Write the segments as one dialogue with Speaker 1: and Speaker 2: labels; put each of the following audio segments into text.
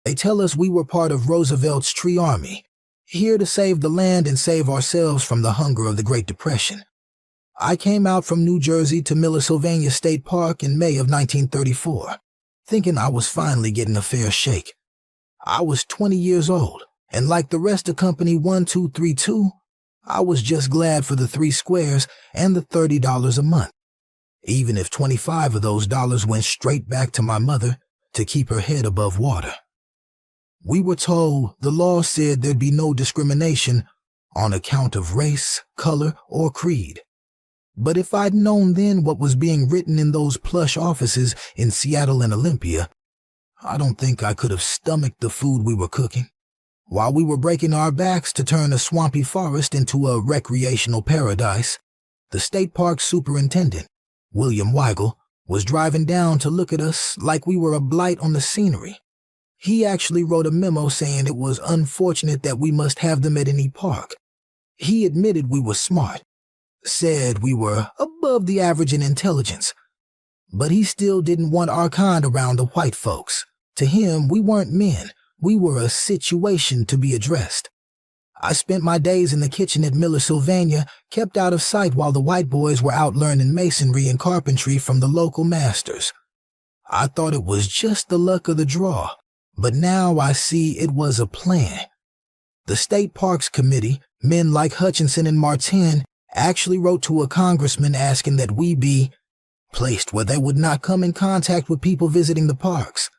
Speaker 1: They tell us we were part of Roosevelt's Tree Army, here to save the land and save ourselves from the hunger of the Great Depression. I came out from New Jersey to Millersylvania State Park in May of 1934, thinking I was finally getting a fair shake. I was 20 years old, and like the rest of Company 1232, I was just glad for the 3 squares and the $30 a month, even if 25 of those dollars went straight back to my mother to keep her head above water. We were told the law said there'd be no discrimination on account of race, color, or creed. But if I'd known then what was being written in those plush offices in Seattle and Olympia, I don't think I could have stomached the food we were cooking. While we were breaking our backs to turn a swampy forest into a recreational paradise, the state park superintendent, William Weigel, was driving down to look at us like we were a blight on the scenery. He actually wrote a memo saying it was unfortunate that we must have them at any park. He admitted we were smart, said we were above the average in intelligence, but he still didn't want our kind around the white folks. To him, we weren't men. We were a situation to be addressed. I spent my days in the kitchen at Millersylvania, kept out of sight while the white boys were out learning masonry and carpentry from the local masters. I thought it was just the luck of the draw, but now I see it was a plan. The State Parks Committee, men like Hutchinson and Martin, actually wrote to a congressman asking that we be placed where they would not come in contact with people visiting the parks.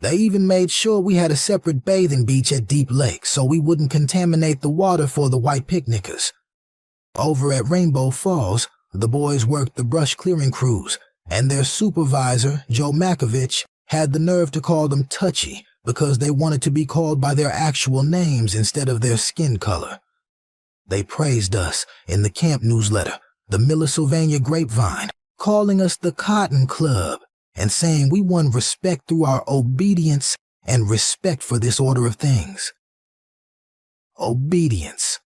Speaker 1: They even made sure we had a separate bathing beach at Deep Lake so we wouldn't contaminate the water for the white picnickers. Over at Rainbow Falls, the boys worked the brush clearing crews, and their supervisor, Joe Makovich, had the nerve to call them touchy because they wanted to be called by their actual names instead of their skin color. They praised us in the camp newsletter, the Millersylvania Grapevine, calling us the Cotton Club and saying we won respect through our obedience and respect for this order of things. Obedience.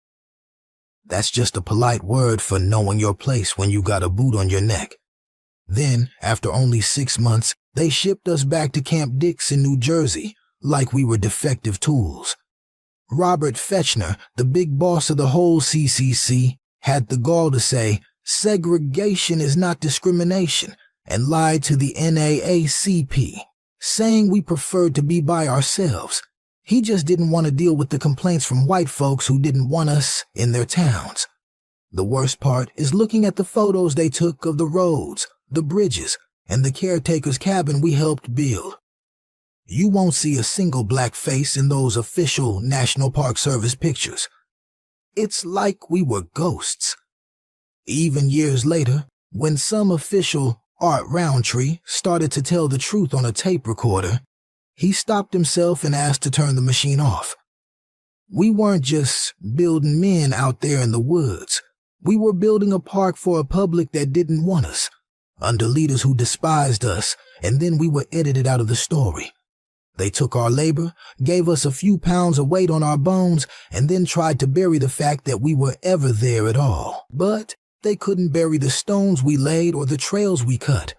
Speaker 1: That's just a polite word for knowing your place when you got a boot on your neck. Then, after only 6 months, they shipped us back to Camp Dix in New Jersey like we were defective tools. Robert Fechner, the big boss of the whole CCC, had the gall to say, segregation is not discrimination, and lied to the NAACP, saying we preferred to be by ourselves. He just didn't want to deal with the complaints from white folks who didn't want us in their towns. The worst part is looking at the photos they took of the roads, the bridges, and the caretaker's cabin we helped build. You won't see a single black face in those official National Park Service pictures. It's like we were ghosts. Even years later, when some official, Art Roundtree, started to tell the truth on a tape recorder, he stopped himself and asked to turn the machine off. We weren't just building men out there in the woods. We were building a park for a public that didn't want us, under leaders who despised us, and then we were edited out of the story. They took our labor, gave us a few pounds of weight on our bones, and then tried to bury the fact that we were ever there at all. But they couldn't bury the stones we laid or the trails we cut.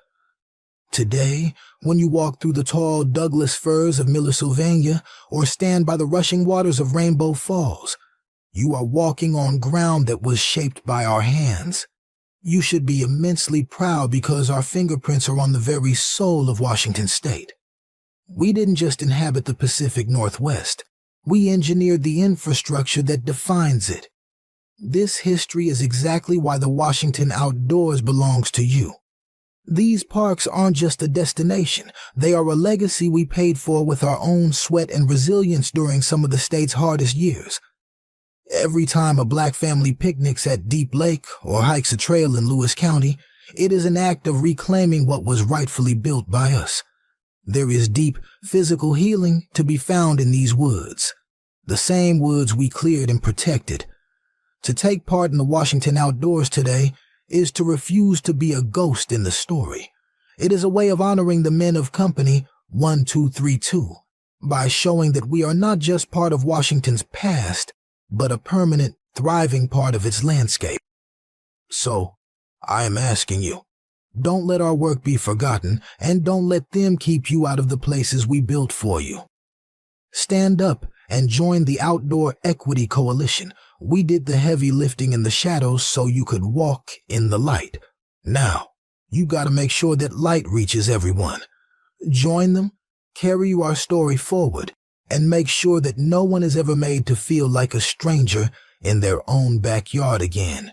Speaker 1: Today, when you walk through the tall Douglas firs of Millersylvania or stand by the rushing waters of Rainbow Falls, you are walking on ground that was shaped by our hands. You should be immensely proud because our fingerprints are on the very soul of Washington State. We didn't just inhabit the Pacific Northwest. We engineered the infrastructure that defines it. This history is exactly why the Washington outdoors belongs to you. These parks aren't just a destination. They are a legacy we paid for with our own sweat and resilience during some of the state's hardest years. Every time a black family picnics at Deep Lake or hikes a trail in Lewis County, it is an act of reclaiming what was rightfully built by us. There is deep physical healing to be found in these woods, the same woods we cleared and protected. To take part in the Washington outdoors today is to refuse to be a ghost in the story. It is a way of honoring the men of Company 1232 by showing that we are not just part of Washington's past, but a permanent, thriving part of its landscape. So, I am asking you, don't let our work be forgotten, and don't let them keep you out of the places we built for you. Stand up and join the Outdoor Equity Coalition. We did the heavy lifting in the shadows so you could walk in the light. Now, you gotta make sure that light reaches everyone. Join them, carry our story forward, and make sure that no one is ever made to feel like a stranger in their own backyard again.